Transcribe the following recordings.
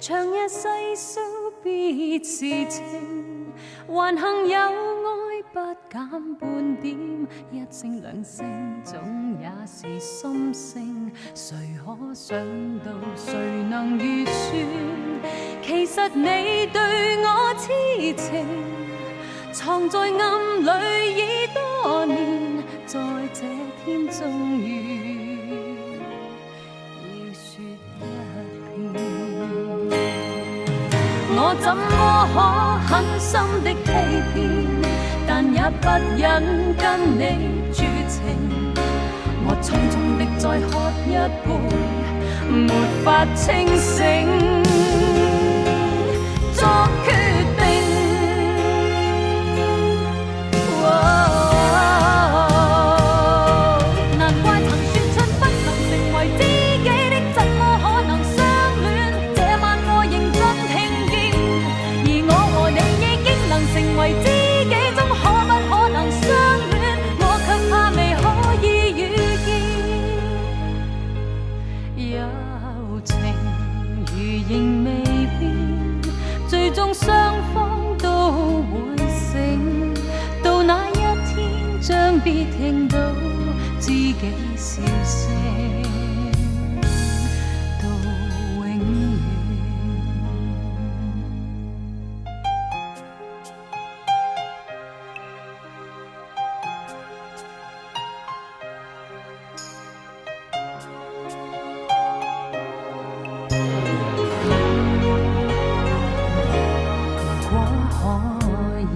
長夜細數別是情，還幸有愛不減半點，一聲兩聲總也是心聲。誰可想到，誰能預算？其實你對我痴情，藏在暗裏已多年，在這天終於要說一遍。我怎麼可狠心的欺騙，但也不忍跟你絕情。我匆匆的再喝一杯，沒法清醒，作決定。難怪曾說出不能成為知己的，怎麼可能相戀？這晚我認真聽見，而我和你已經能成為知己，怎可不可能相戀？我卻怕未可以遇見，友情如仍未變，最終雙方都會醒。到那一天，將必聽到知己笑聲，到永遠。如果可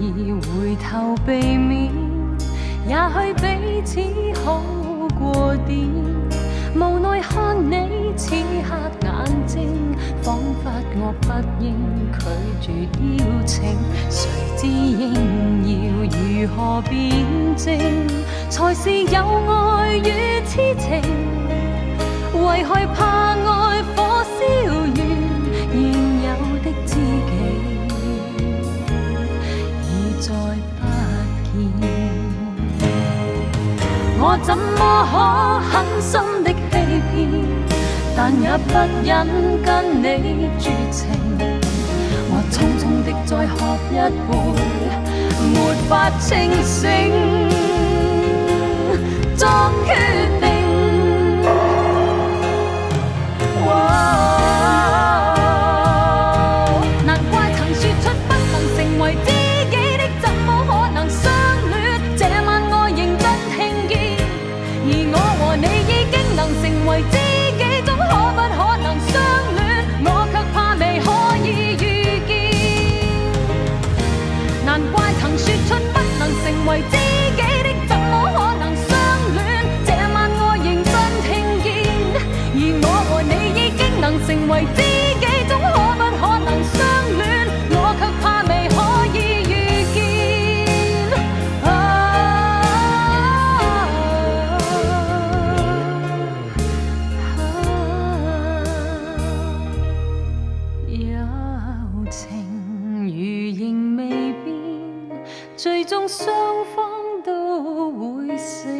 以回頭避免，也許彼此好過點。無奈看你此刻眼睛，彷彿我不應拒絕邀請。誰知應要如何辯證，才是有愛與痴情？為害怕愛火燒完現有的知己，已再不見。我怎麼可狠心的欺騙，但也不忍跟你絕情。我匆匆的再喝一杯，沒法清醒，作決定。難怪曾說出不能成為知己的，怎麼可能相戀？這晚我認真聽見，而我和你已經能成為知己，總可不可能相戀？我卻怕未可以遇見。難怪曾說出不能成為知己的，怎麼可能相戀？這晚我認真聽見，而我和你已經能成為知己，總可不可能相戀？我卻怕未可以遇見。友情如仍未變，最終雙方都會醒。